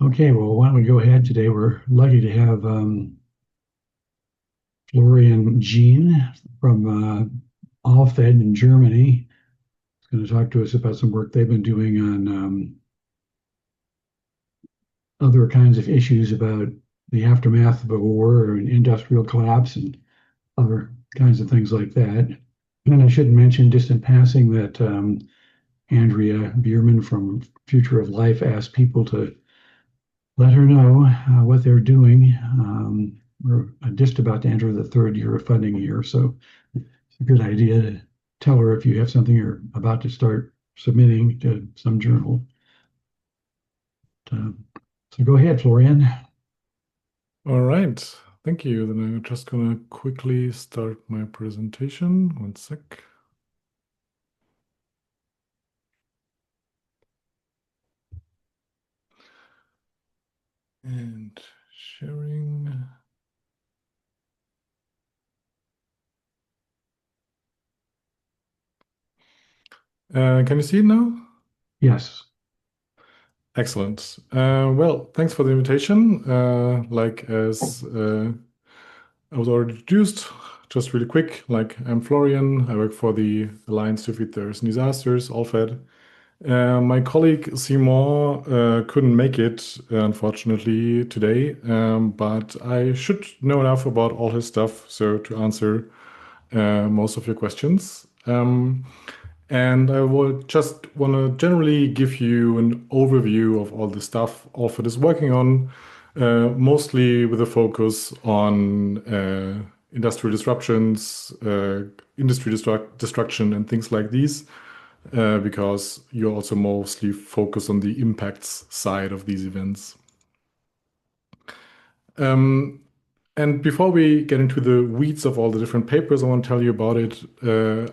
Okay, well, why don't we go ahead today? We're lucky to have Florian Jean from ALLFED in Germany. He's going to talk to us about some work they've been doing on other kinds of issues about the aftermath of a war and industrial collapse and other kinds of things like that. And I should mention, just in passing, that Andrea Bierman from Future of Life asked people to let her know what they're doing. We're just about to enter the third year of funding year, so it's a good idea to tell her if you have something you're about to start submitting to some journal. Uh, so go ahead, Florian. All right, thank you. Then I'm just gonna quickly start my presentation. One sec. And sharing. Can you see it now? Yes. Excellent. Well, thanks for the invitation. As I was already introduced, just really quick, I'm Florian. I work for the Alliance to Defeat Terrorist and Disasters, ALLFED. My colleague Seymour couldn't make it, unfortunately, today, but I should know enough about all his stuff so to answer most of your questions. And I will just want to generally give you an overview of all the stuff ALLFED is working on, mostly with a focus on industrial disruptions, destruction, and things like these because you're also mostly focused on the impacts side of these events. Um, and before we get into the weeds of all the different papers I want to tell you about it,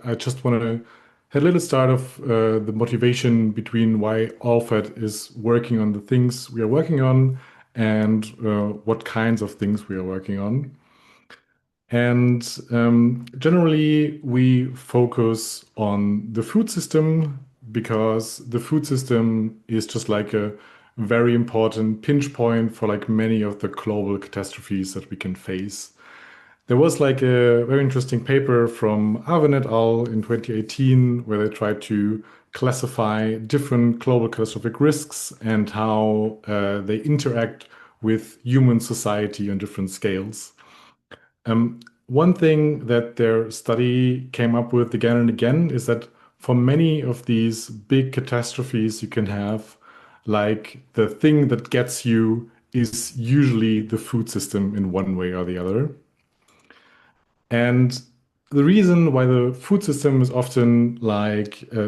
I just want to have a little start of the motivation between why ALLFED is working on the things we are working on and what kinds of things we are working on. And generally, we focus on the food system because the food system is just like a very important pinch point for like many of the global catastrophes that we can face. There was like a very interesting paper from Arvin et al. In 2018 where they tried to classify different global catastrophic risks and how they interact with human society on different scales. One thing that their study came up with again and again is that for many of these big catastrophes you can have, like the thing that gets you is usually the food system in one way or the other. And the reason why the food system is often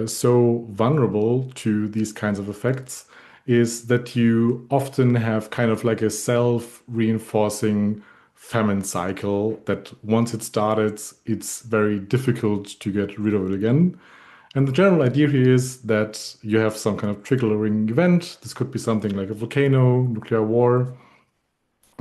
so vulnerable to these kinds of effects is that you often have kind of like a self-reinforcing famine cycle that once it started, it's very difficult to get rid of it again. And the general idea here is that you have some kind of triggering event. This could be something like a volcano, nuclear war,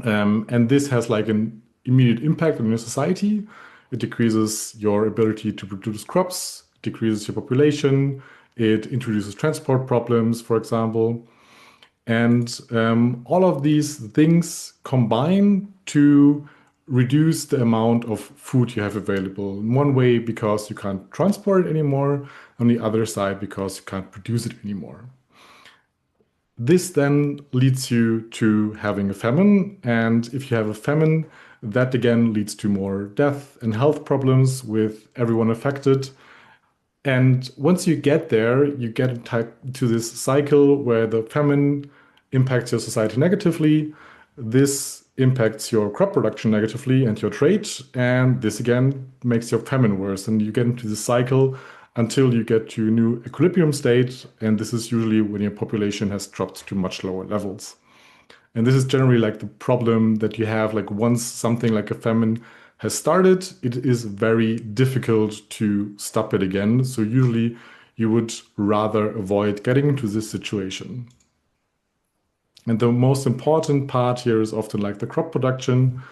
and this has like an immediate impact on your society. It decreases your ability to produce crops, decreases your population, it introduces transport problems, for example. And all of these things combine to reduce the amount of food you have available. In one way, because you can't transport it anymore. On the other side, because you can't produce it anymore. This then leads you to having a famine. And if you have a famine, that again leads to more death and health problems with everyone affected. And once you get there, you get into this cycle where the famine impacts your society negatively. This impacts your crop production negatively and your trade. And this again makes your famine worse. And you get into this cycle until you get to a new equilibrium state. And this is usually when your population has dropped to much lower levels. And this is generally like the problem that you have, like once something like a famine has started, it is very difficult to stop it again. So usually you would rather avoid getting into this situation. And the most important part here is often like the crop production,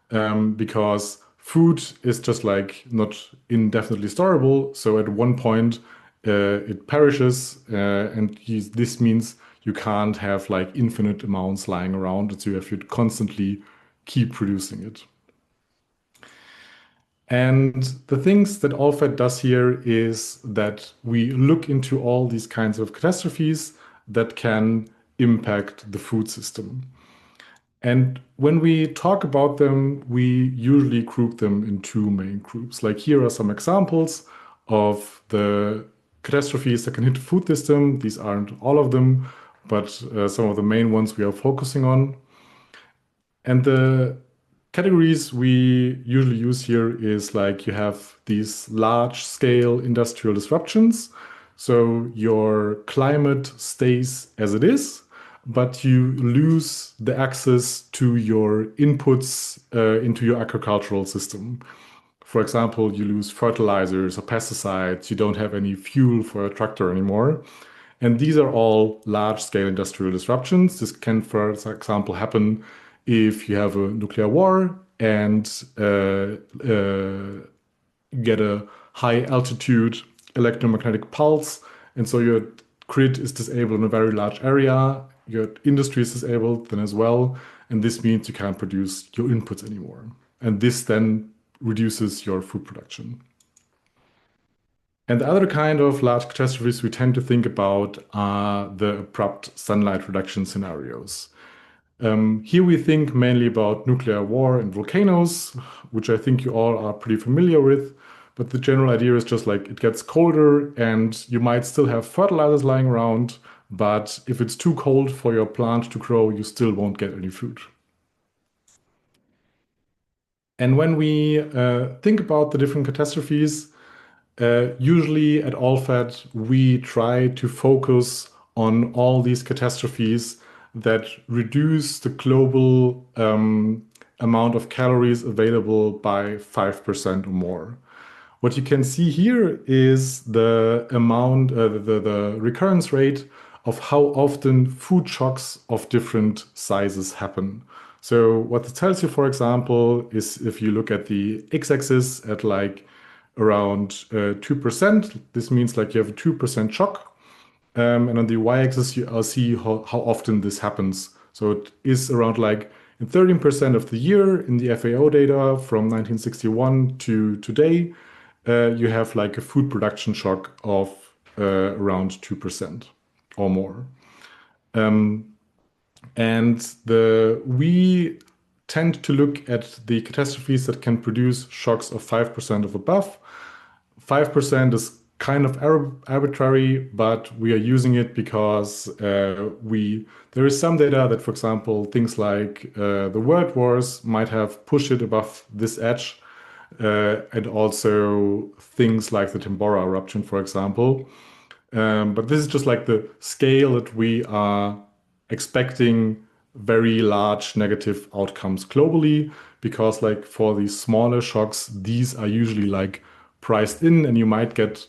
because food is just like not indefinitely storable. So at one point, it perishes, and this means you can't have like infinite amounts lying around, and so you have to constantly keep producing it. And the things that ALLFED does here is that we look into all these kinds of catastrophes that can impact the food system. And when we talk about them, we usually group them in two main groups. Like here are some examples of the catastrophes that can hit the food system. These aren't all of them, but some of the main ones we are focusing on. And the categories we usually use here is like you have these large scale industrial disruptions. So your climate stays as it is, but you lose the access to your inputs into your agricultural system. For example, you lose fertilizers or pesticides, you don't have any fuel for a tractor anymore. And these are all large-scale industrial disruptions. This can, for example, happen if you have a nuclear war and get a high-altitude electromagnetic pulse, and so your grid is disabled in a very large area, your industry is disabled then as well, and this means you can't produce your inputs anymore. And this then reduces your food production. And the other kind of large catastrophes we tend to think about are the abrupt sunlight reduction scenarios. Here we think mainly about nuclear war and volcanoes, which I think you all are pretty familiar with. But the general idea is just like it gets colder and you might still have fertilizers lying around, but if it's too cold for your plant to grow, you still won't get any food. And when we think about the different catastrophes, usually at ALLFED, we try to focus on all these catastrophes that reduce the global amount of calories available by 5% or more. What you can see here is the amount, the recurrence rate of how often food shocks of different sizes happen. So what it tells you, for example, is if you look at the x-axis at like around 2%, this means like you have a 2% shock. And on the y-axis, I'll see how often this happens. So it is around like in 13% of the year in the FAO data from 1961 to today, you have like a food production shock of around 2% or more. And we tend to look at the catastrophes that can produce shocks of 5% of above. 5% is kind of arbitrary, but we are using it because there is some data that, for example, things like the world wars might have pushed it above this edge, and also things like the Tambora eruption, for example. But this is just like the scale that we are expecting very large negative outcomes globally, because like for these smaller shocks, these are usually like priced in and you might get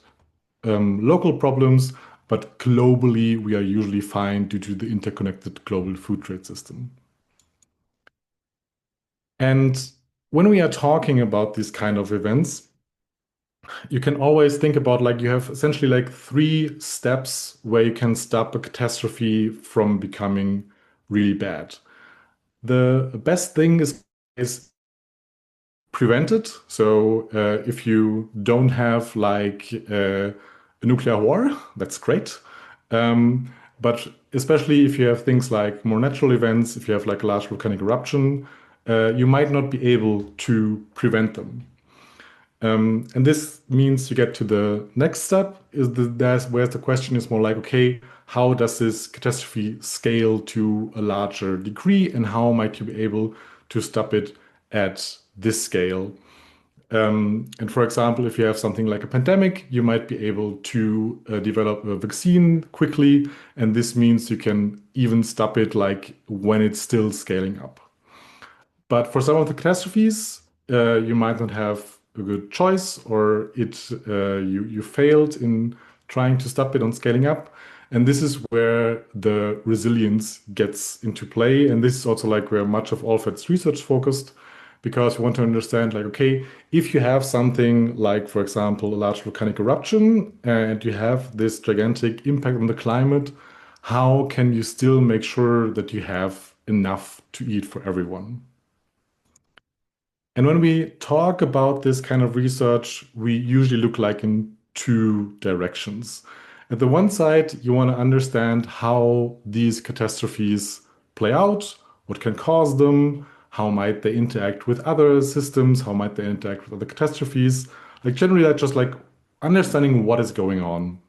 local problems, but globally we are usually fine due to the interconnected global food trade system. And when we are talking about these kind of events, you can always think about like you have essentially like 3 steps where you can stop a catastrophe from becoming really bad. The best thing is prevent it. So if you don't have like a nuclear war, that's great. But especially if you have things like more natural events, if you have like a large volcanic eruption, you might not be able to prevent them. And this means you get to the next step, where the question is more like, okay, how does this catastrophe scale to a larger degree, and how might you be able to stop it at this scale? And for example, if you have something like a pandemic, you might be able to develop a vaccine quickly, and this means you can even stop it like when it's still scaling up. But for some of the catastrophes, you might not have a good choice, or you failed in trying to stop it on scaling up. And this is where the resilience gets into play. And this is also like where much of ALLFED's research focused, because we want to understand, like, okay, if you have something like, for example, a large volcanic eruption and you have this gigantic impact on the climate, how can you still make sure that you have enough to eat for everyone? And when we talk about this kind of research, we usually look like in two directions. At the one side, you want to understand how these catastrophes play out, what can cause them, how might they interact with other systems, how might they interact with other catastrophes. Like generally, that's just like understanding what is going on.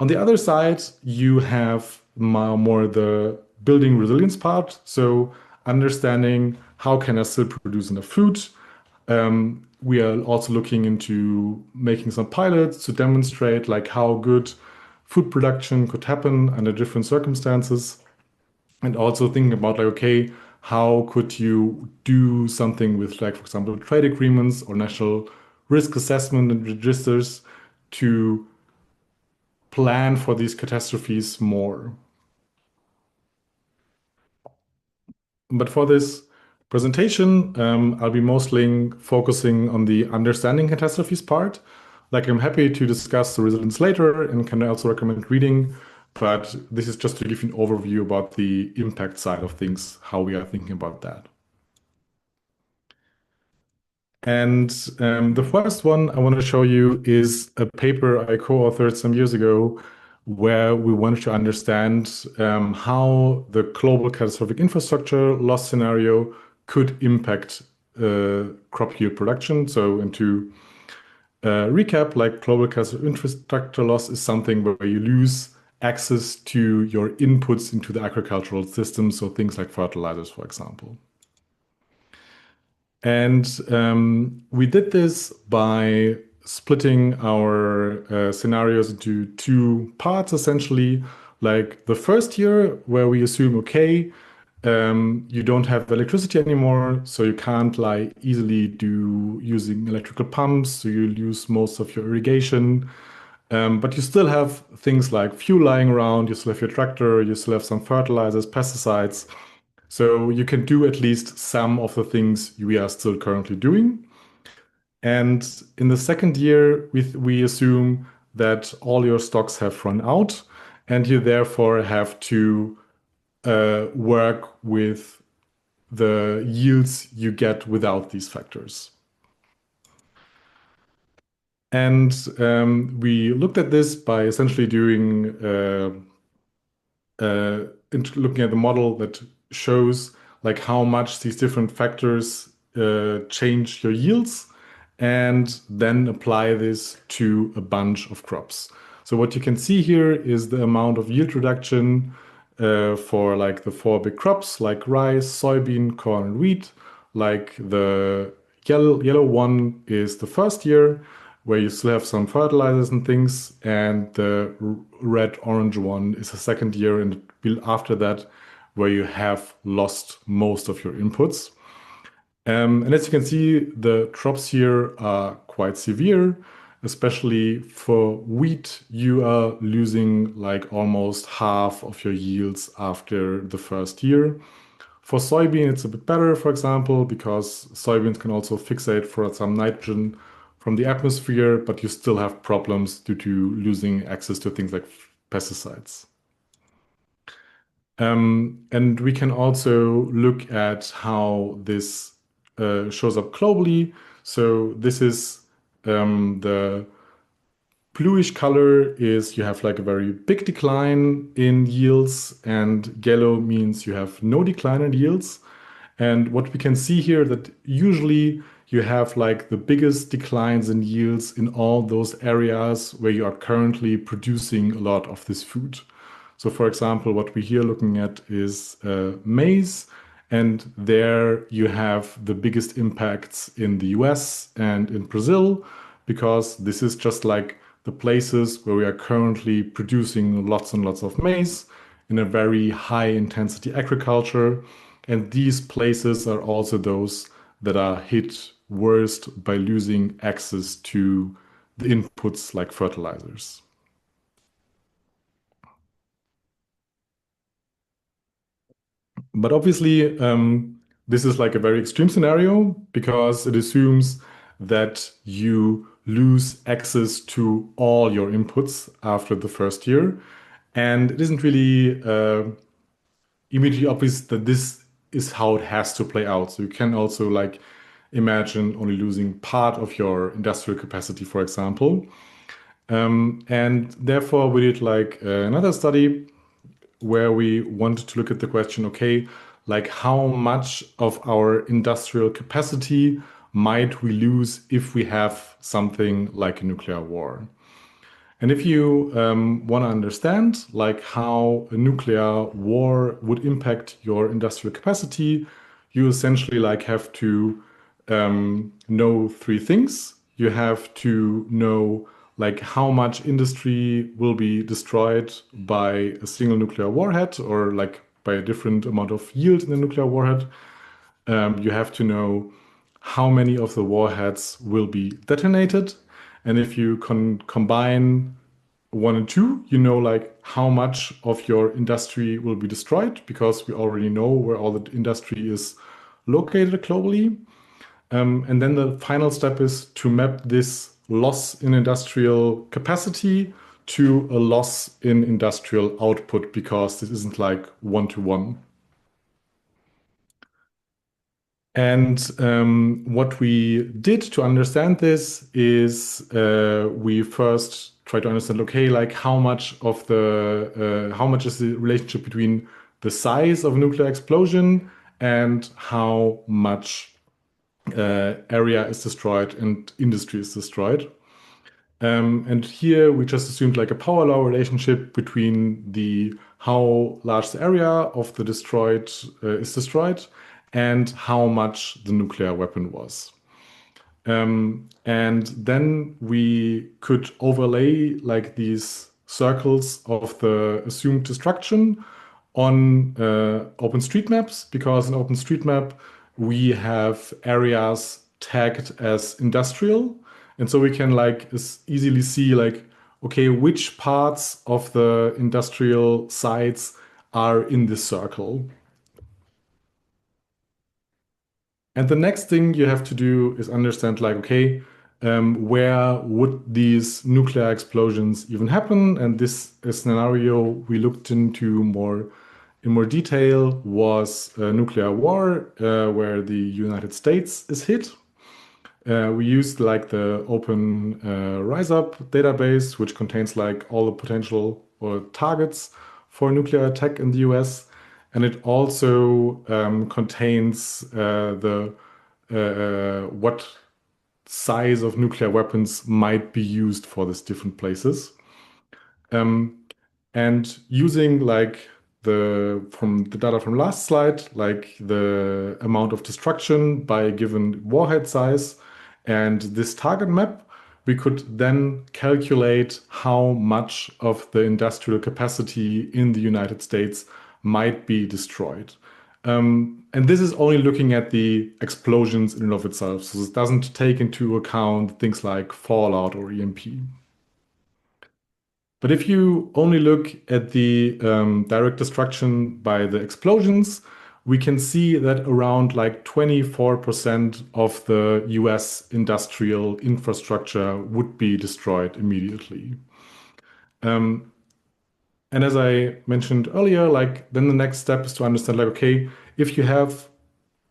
On the other side, you have more the building resilience part. So understanding how can I still produce enough food. We are also looking into making some pilots to demonstrate like how good food production could happen under different circumstances. And also thinking about like, okay, how could you do something with like, for example, trade agreements or national risk assessment and registers to plan for these catastrophes more. But for this presentation, I'll be mostly focusing on the understanding catastrophes part. Like I'm happy to discuss the resilience later and can also recommend reading, but this is just to give you an overview about the impact side of things, how we are thinking about that. And the first one I want to show you is a paper I co-authored some years ago where we wanted to understand how the global catastrophic infrastructure loss scenario could impact crop yield production. So, and to recap, like global catastrophic infrastructure loss is something where you lose access to your inputs into the agricultural system. So things like fertilizers, for example. And we did this by splitting our scenarios into two parts, essentially. Like the first year, where we assume, okay, you don't have electricity anymore, so you can't like easily do using electrical pumps, so you lose most of your irrigation. But you still have things like fuel lying around, you still have your tractor, you still have some fertilizers, pesticides. So you can do at least some of the things we are still currently doing. And in the second year, we assume that all your stocks have run out, and you therefore have to work with the yields you get without these factors. And we looked at this by essentially doing looking at the model that shows like how much these different factors change your yields and then apply this to a bunch of crops. So what you can see here is the amount of yield reduction for like the four big crops like rice, soybean, corn, and wheat. Like the yellow one is the first year where you still have some fertilizers and things, and the red orange one is the second year and after that where you have lost most of your inputs. And as you can see, the drops here are quite severe, especially for wheat. You are losing like almost half of your yields after the first year. For soybean, it's a bit better, for example, because soybeans can also fixate for some nitrogen from the atmosphere, but you still have problems due to losing access to things like pesticides. And we can also look at how this shows up globally. So this is the bluish color is you have like a very big decline in yields, and yellow means you have no decline in yields. And what we can see here that usually you have like the biggest declines in yields in all those areas where you are currently producing a lot of this food. So for example, what we here looking at is maize, and there you have the biggest impacts in the US and in Brazil, because this is just like the places where we are currently producing lots and lots of maize in a very high intensity agriculture. And these places are also those that are hit worst by losing access to the inputs like fertilizers. But obviously, this is like a very extreme scenario because it assumes that you lose access to all your inputs after the first year. And it isn't really immediately obvious that this is how it has to play out. So you can also like imagine only losing part of your industrial capacity, for example. And therefore, we did like another study where we wanted to look at the question, okay, like how much of our industrial capacity might we lose if we have something like a nuclear war? And if you want to understand like how a nuclear war would impact your industrial capacity, you essentially like have to know three things. You have to know like how much industry will be destroyed by a single nuclear warhead or like by a different amount of yield in the nuclear warhead. You have to know how many of the warheads will be detonated. And if you combine one and two, you know like how much of your industry will be destroyed because we already know where all the industry is located globally. And then the final step is to map this loss in industrial capacity to a loss in industrial output because this isn't like one to one. And what we did to understand this is we first try to understand, okay, like how much is the relationship between the size of a nuclear explosion and how much area is destroyed and industry is destroyed. And here we just assumed like a power law relationship between the how large the area of the destroyed is destroyed and how much the nuclear weapon was. And then we could overlay like these circles of the assumed destruction on OpenStreetMaps because in OpenStreetMap we have areas tagged as industrial, and so we can like easily see like okay which parts of the industrial sites are in this circle. And the next thing you have to do is understand like, okay, where would these nuclear explosions even happen? And this scenario we looked into in more detail was a nuclear war where the United States is hit. We used like the open RiseUp database, which contains like all the potential or targets for nuclear attack in the US. And it also contains the what size of nuclear weapons might be used for these different places. Um, and using like the from the data from last slide, like the amount of destruction by a given warhead size and this target map, we could then calculate how much of the industrial capacity in the United States might be destroyed. And this is only looking at the explosions in and of itself. So this doesn't take into account things like fallout or EMP. But if you only look at the direct destruction by the explosions, we can see that around like 24% of the US industrial infrastructure would be destroyed immediately. Um, and as I mentioned earlier, like then the next step is to understand like, okay, if you have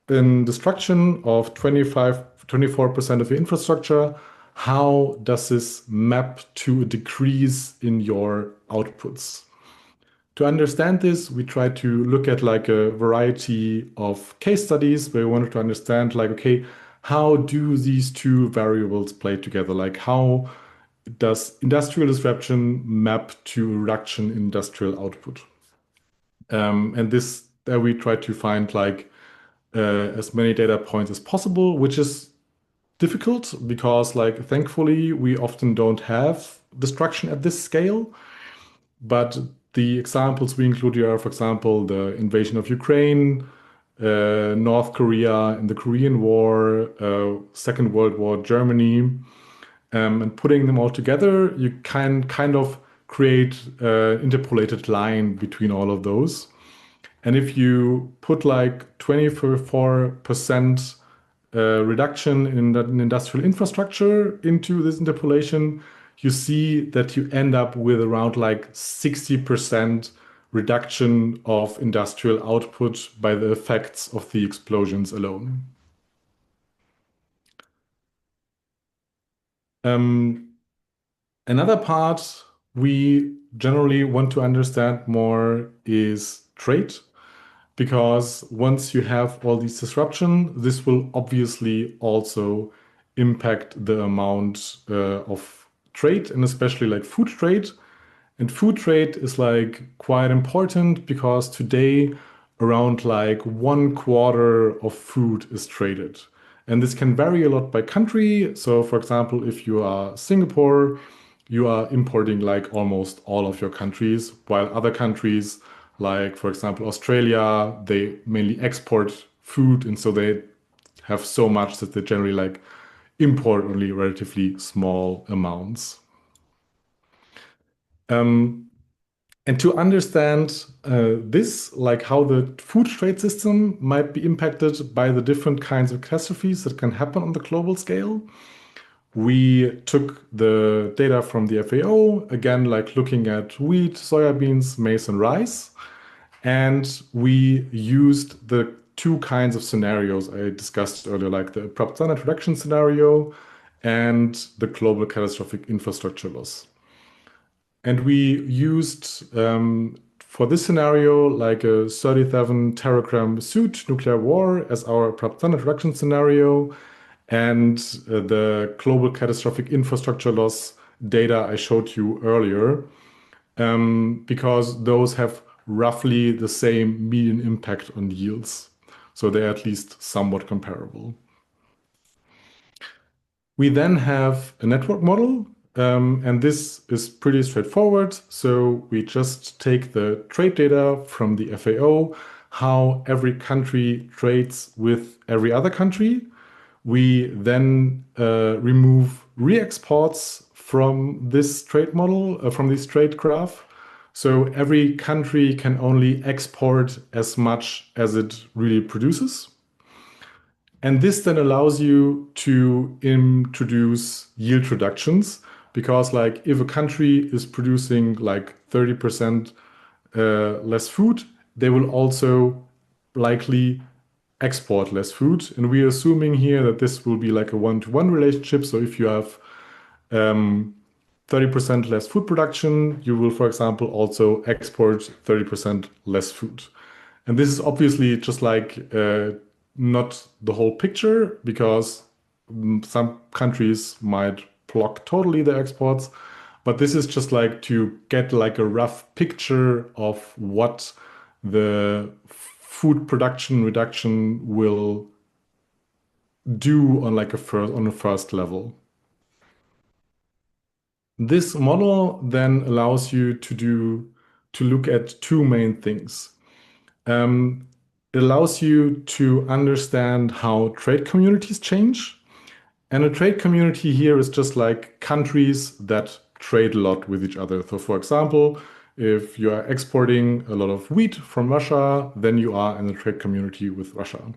in destruction of 24% of your infrastructure, how does this map to a decrease in your outputs? To understand this, we try to look at like a variety of case studies where we wanted to understand like, okay, how do these two variables play together? Like how does industrial disruption map to a reduction in industrial output? And this we try to find like as many data points as possible, which is difficult because, like, thankfully, we often don't have destruction at this scale. But the examples we include here are, for example, the invasion of Ukraine, North Korea in the Korean War, Second World War, Germany, and putting them all together, you can kind of create an interpolated line between all of those. And if you put like 24% reduction in that industrial infrastructure into this interpolation, you see that you end up with around like 60% reduction of industrial output by the effects of the explosions alone. Um, Another part we generally want to understand more is trade, because once you have all these disruption, this will obviously also impact the amount of trade, and especially like food trade. And food trade is like quite important because today around like 1/4 of food is traded. And this can vary a lot by country. So for example, if you are Singapore, you are importing like almost all of your countries, while other countries, like for example, Australia, they mainly export food. And so they have so much that they generally like import only relatively small amounts. Um, And to understand this, like how the food trade system might be impacted by the different kinds of catastrophes that can happen on the global scale, we took the data from the FAO, again, like looking at wheat, soybeans, maize, and rice. And we used the two kinds of scenarios I discussed earlier, like the abrupt standard reduction scenario and the global catastrophic infrastructure loss. And we used for this scenario like a 37 teragram suit nuclear war as our abrupt standard reduction scenario, and the global catastrophic infrastructure loss data I showed you earlier, because those have roughly the same median impact on yields. So they're at least somewhat comparable. We then have a network model, and this is pretty straightforward. So we just take the trade data from the FAO, how every country trades with every other country. We then remove re-exports from this trade model, from this trade graph. So every country can only export as much as it really produces. And this then allows you to introduce yield reductions, because like if a country is producing like 30% less food, they will also likely export less food. And we're assuming here that this will be like a one-to-one relationship. So if you have 30% less food production, you will, for example, also export 30% less food. And this is obviously just like not the whole picture, because some countries might block totally their exports. But this is just like to get like a rough picture of what the food production reduction will do on like a first level. This model then allows you to look at two main things. It allows you to understand how trade communities change. And a trade community here is just like countries that trade a lot with each other. So for example, if you are exporting a lot of wheat from Russia, then you are in a trade community with Russia.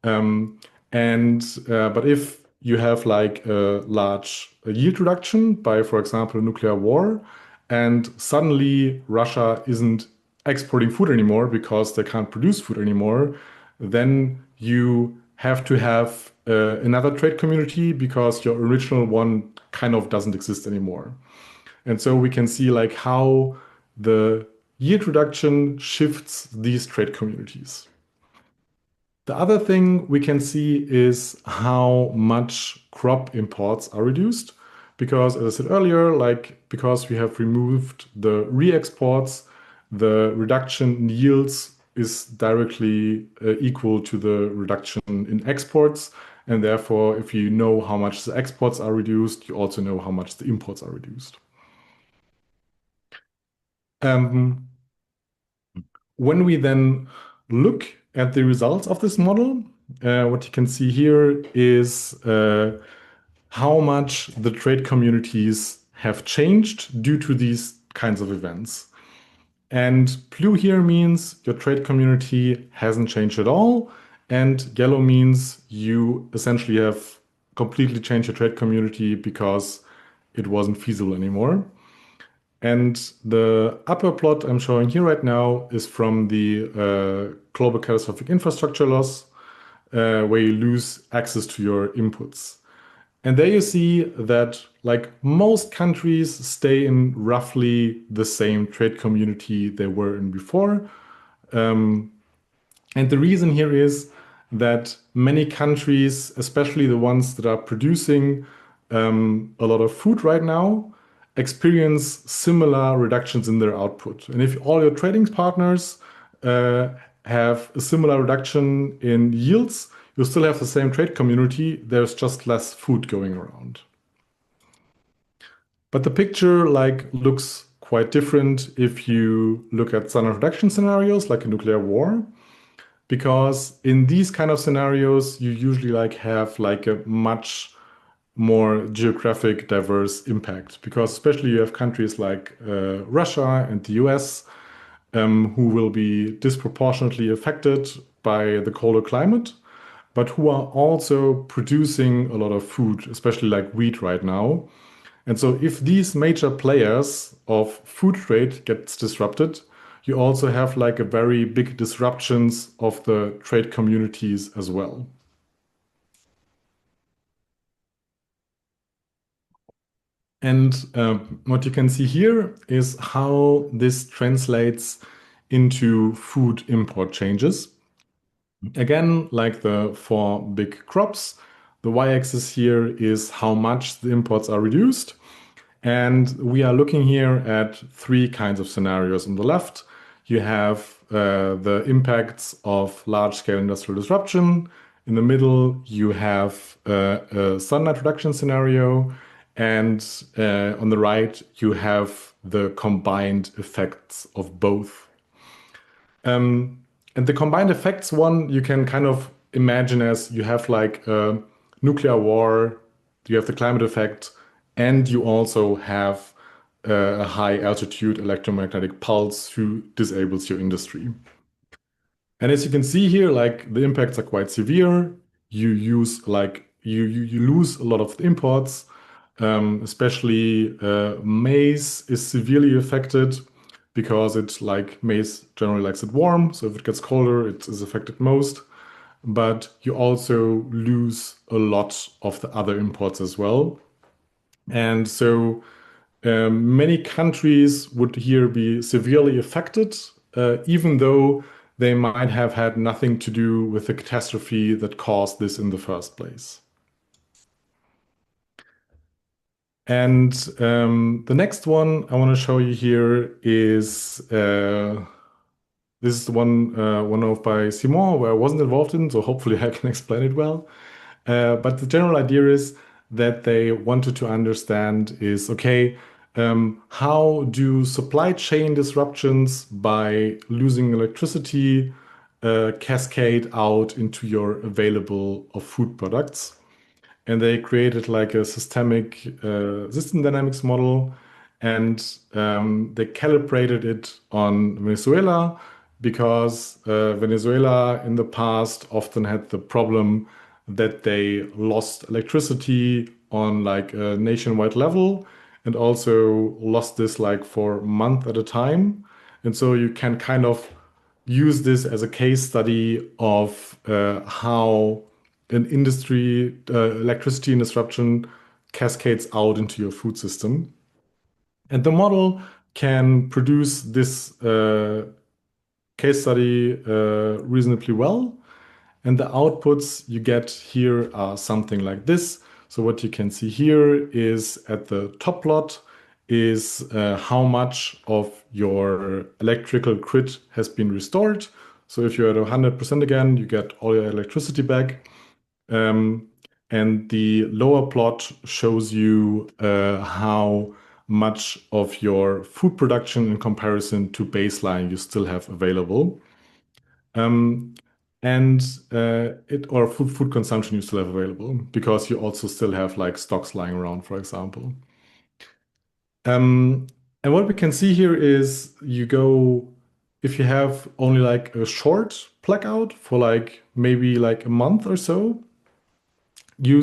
But if you have like a large yield reduction by, for example, a nuclear war, and suddenly Russia isn't exporting food anymore because they can't produce food anymore, then you have to have another trade community because your original one kind of doesn't exist anymore. And so we can see like how the yield reduction shifts these trade communities. The other thing we can see is how much crop imports are reduced. Because as I said earlier, like because we have removed the re-exports, the reduction in yields is directly equal to the reduction in exports. And therefore, if you know how much the exports are reduced, you also know how much the imports are reduced. Um, When we then look at the results of this model, what you can see here is how much the trade communities have changed due to these kinds of events. And blue here means your trade community hasn't changed at all. And yellow means you essentially have completely changed your trade community because it wasn't feasible anymore. And the upper plot I'm showing here right now is from the global catastrophic infrastructure loss, where you lose access to your inputs. And there you see that like most countries stay in roughly the same trade community they were in before. And the reason here is that many countries, especially the ones that are producing a lot of food right now, experience similar reductions in their output. And if all your trading partners uh, have a similar reduction in yields, you still have the same trade community. There's just less food going around. But the picture like looks quite different if you look at standard reduction scenarios like a nuclear war, because in these kind of scenarios you usually like have like a much more geographic diverse impact, because especially you have countries like Russia and the US, who will be disproportionately affected by the colder climate, but who are also producing a lot of food, especially like wheat right now. And so if these major players of food trade gets disrupted, you also have like a very big disruptions of the trade communities as well. And what you can see here is how this translates into food import changes. Again, like the four big crops, the y-axis here is how much the imports are reduced. And we are looking here at three kinds of scenarios. On the left, you have the impacts of large-scale industrial disruption. In the middle, you have a sunlight reduction scenario. And on the right, you have the combined effects of both. And the combined effects one, you can kind of imagine as you have like a nuclear war, you have the climate effect, and you also have a high altitude electromagnetic pulse who disables your industry. And as you can see here, like the impacts are quite severe. You use like you lose a lot of the imports, especially maize is severely affected because it like maize generally likes it warm. So if it gets colder, it is affected most. But you also lose a lot of the other imports as well. And so many countries would here be severely affected, even though they might have had nothing to do with the catastrophe that caused this in the first place. And the next one I want to show you here is this is the one of by Simon where I wasn't involved in, so hopefully I can explain it well. But the general idea is that they wanted to understand is, okay, how do supply chain disruptions by losing electricity cascade out into your available of food products? And they created like a systemic system dynamics model, and they calibrated it on Venezuela because Venezuela in the past often had the problem that they lost electricity on like a nationwide level and also lost this like for a month at a time. And so you can kind of use this as a case study of how an industry, electricity disruption cascades out into your food system. And the model can produce this case study reasonably well. And the outputs you get here are something like this. So what you can see here is at the top plot is how much of your electrical grid has been restored. So if you're at 100% again, you get all your electricity back. And the lower plot shows you how much of your food production in comparison to baseline you still have available. Um, and it or food consumption you still have available because you also still have like stocks lying around, for example. Um, And what we can see here is you go, if you have only like a short blackout for like maybe like a month or so, you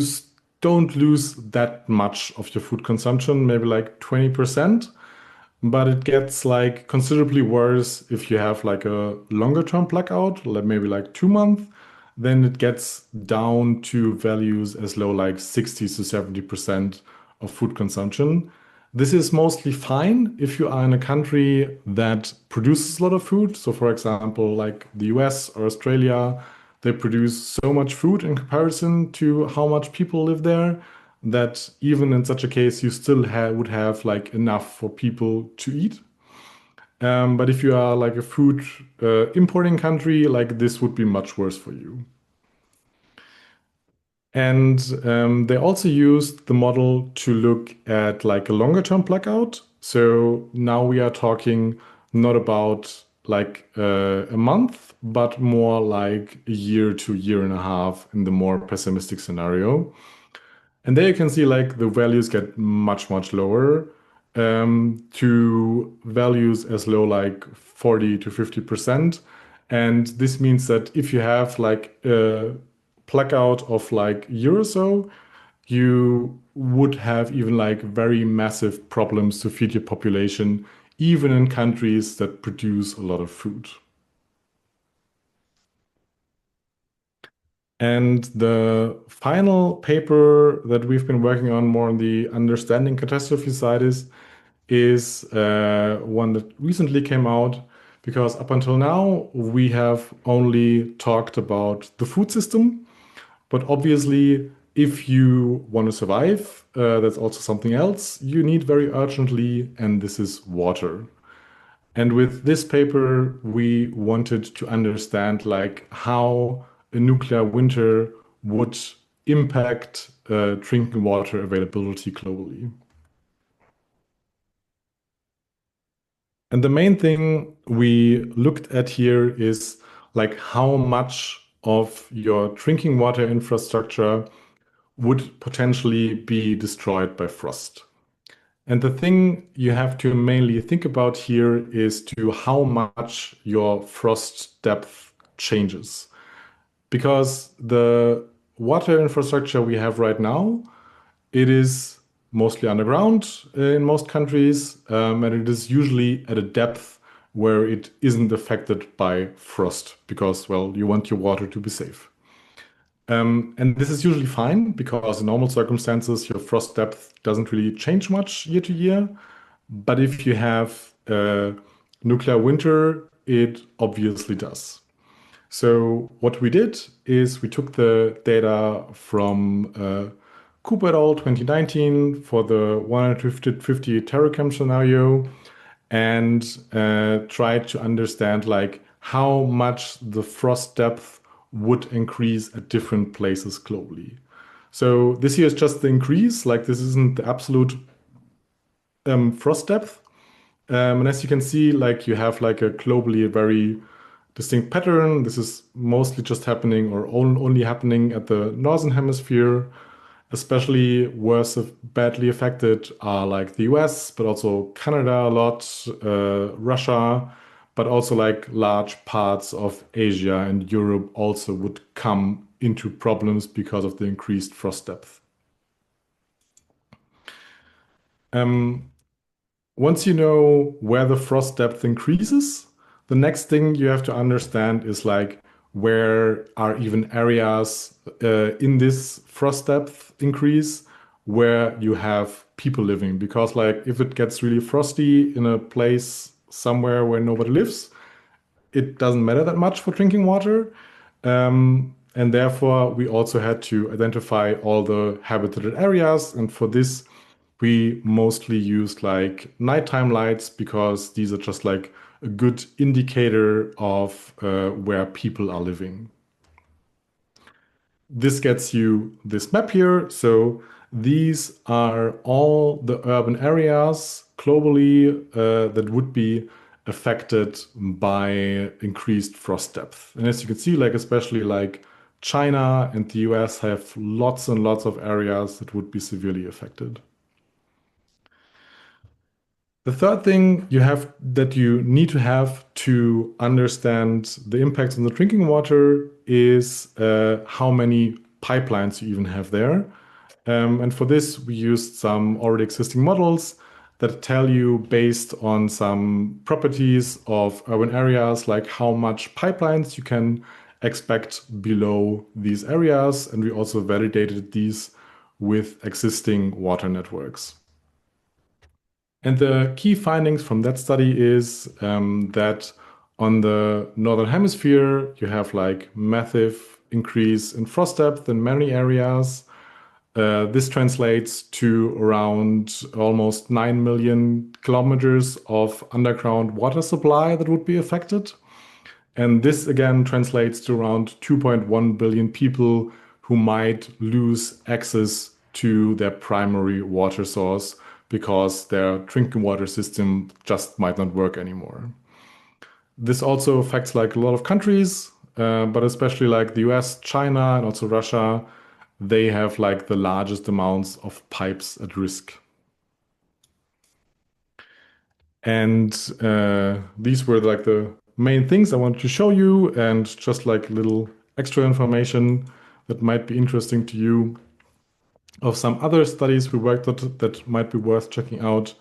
don't lose that much of your food consumption, maybe like 20%, but it gets like considerably worse if you have like a longer term blackout, like maybe like 2 months, then it gets down to values as low like 60 to 70% of food consumption. This is mostly fine if you are in a country that produces a lot of food. So, for example, like the US or Australia, they produce so much food in comparison to how much people live there that even in such a case, you still would have like enough for people to eat. But if you are like a food importing country, like this would be much worse for you. And they also used the model to look at like a longer term blackout. So now we are talking not about like a month, but more like a year to year and a half in the more pessimistic scenario. And there you can see like the values get much, much lower to values as low like 40 to 50%. And this means that if you have like a blackout of like a year or so, you would have even like very massive problems to feed your population, even in countries that produce a lot of food. And the final paper that we've been working on more on the understanding catastrophe side is one that recently came out because up until now we have only talked about the food system, but obviously if you want to survive, that's also something else you need very urgently, and this is water. And with this paper, we wanted to understand like how a nuclear winter would impact drinking water availability globally. And the main thing we looked at here is like how much of your drinking water infrastructure would potentially be destroyed by frost. And the thing you have to mainly think about here is to how much your frost depth changes. Because the water infrastructure we have right now, it is mostly underground in most countries, and it is usually at a depth where it isn't affected by frost because, well, you want your water to be safe. And this is usually fine because in normal circumstances, your frost depth doesn't really change much year to year. But if you have a nuclear winter, it obviously does. So what we did is we took the data from Cooper et al. 2019 for the 150 terachem scenario and tried to understand like how much the frost depth would increase at different places globally. So this here is just the increase, like this isn't the absolute frost depth. And as you can see, like you have like a globally very distinct pattern. This is mostly just happening or only happening at the northern hemisphere. Especially worse, badly affected are like the US, but also Canada a lot, Russia, but also like large parts of Asia and Europe also would come into problems because of the increased frost depth. Um, Once you know where the frost depth increases, the next thing you have to understand is like where are even areas in this frost depth increase where you have people living. Because like if it gets really frosty in a place somewhere where nobody lives, it doesn't matter that much for drinking water. And therefore, we also had to identify all the habitated areas. And for this, we mostly used like nighttime lights because these are just like a good indicator of where people are living. This gets you this map here. So these are all the urban areas globally that would be affected by increased frost depth. And as you can see, like especially like China and the US have lots and lots of areas that would be severely affected. The third thing you need to have to understand the impacts on the drinking water is how many pipelines you even have there. And for this, we used some already existing models that tell you, based on some properties of urban areas, like how much pipelines you can expect below these areas. And we also validated these with existing water networks. And the key findings from that study is that on the northern hemisphere, you have like massive increase in frost depth in many areas. This translates to around almost 9 million kilometers of underground water supply that would be affected. And this again translates to around 2.1 billion people who might lose access to their primary water source because their drinking water system just might not work anymore. This also affects like a lot of countries, but especially like the US, China, and also Russia. They have like the largest amounts of pipes at risk. And these were like the main things I wanted to show you, and just like little extra information that might be interesting to you of some other studies we worked on that might be worth checking out.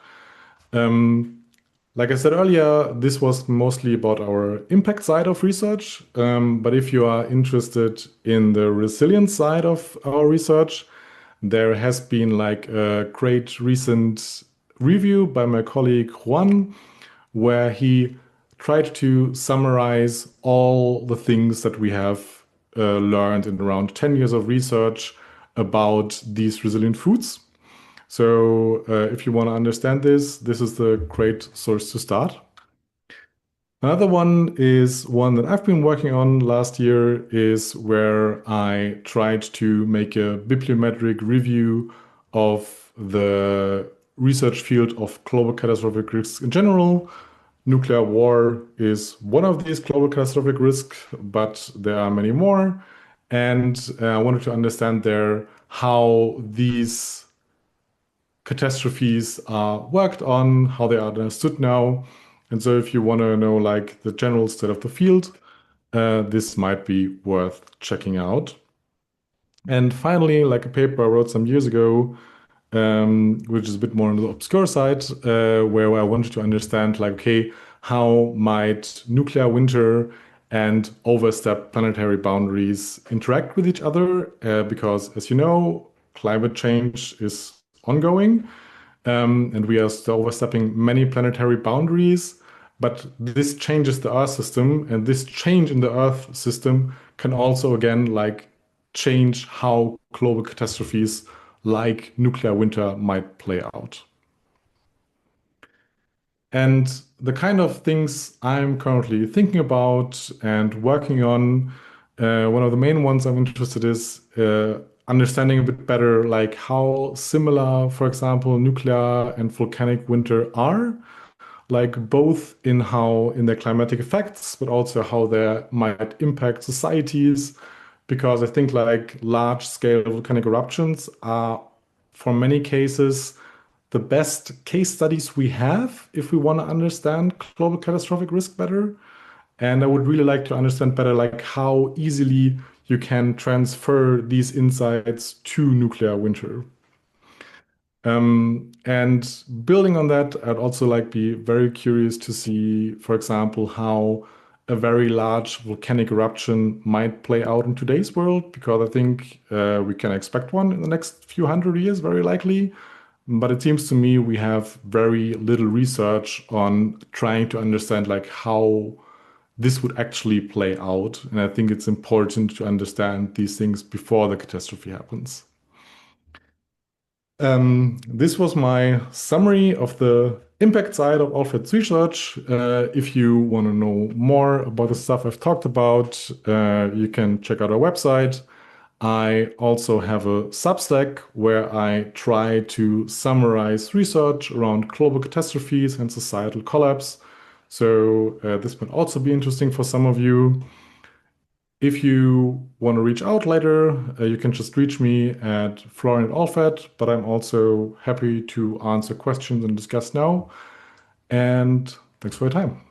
Like I said earlier, this was mostly about our impact side of research. But if you are interested in the resilience side of our research, there has been like a great recent review by my colleague Juan, where he tried to summarize all the things that we have learned in around 10 years of research about these resilient foods. So if you want to understand this, this is the great source to start. Another one is one that I've been working on last year, is where I tried to make a bibliometric review of the research field of global catastrophic risks in general. Nuclear war is one of these global catastrophic risks, but there are many more. And I wanted to understand there how these catastrophes are worked on, how they are understood now. And so if you want to know like the general state of the field, this might be worth checking out. And finally, like a paper I wrote some years ago, which is a bit more on the obscure side, where I wanted to understand like, okay, how might nuclear winter and overstep planetary boundaries interact with each other? Because as you know, climate change is ongoing, and we are still overstepping many planetary boundaries. But this changes the Earth system, and this change in the Earth system can also, again, like change how global catastrophes like nuclear winter might play out. And the kind of things I'm currently thinking about and working on, one of the main ones I'm interested is understanding a bit better, like how similar, for example, nuclear and volcanic winter are, like both in how in their climatic effects, but also how they might impact societies. Because I think like large scale volcanic eruptions are, for many cases, the best case studies we have if we want to understand global catastrophic risk better. And I would really like to understand better like how easily you can transfer these insights to nuclear winter. And building on that, I'd also like be very curious to see, for example, how a very large volcanic eruption might play out in today's world, because I think we can expect one in the next few hundred years, very likely. But it seems to me we have very little research on trying to understand like how this would actually play out. And I think it's important to understand these things before the catastrophe happens. This was my summary of the impact side of ALLFED's research. If you want to know more about the stuff I've talked about, you can check out our website. I also have a Substack where I try to summarize research around global catastrophes and societal collapse. So this might also be interesting for some of you. If you want to reach out later, you can just reach me at Florian@ALLFED, but I'm also happy to answer questions and discuss now. And thanks for your time.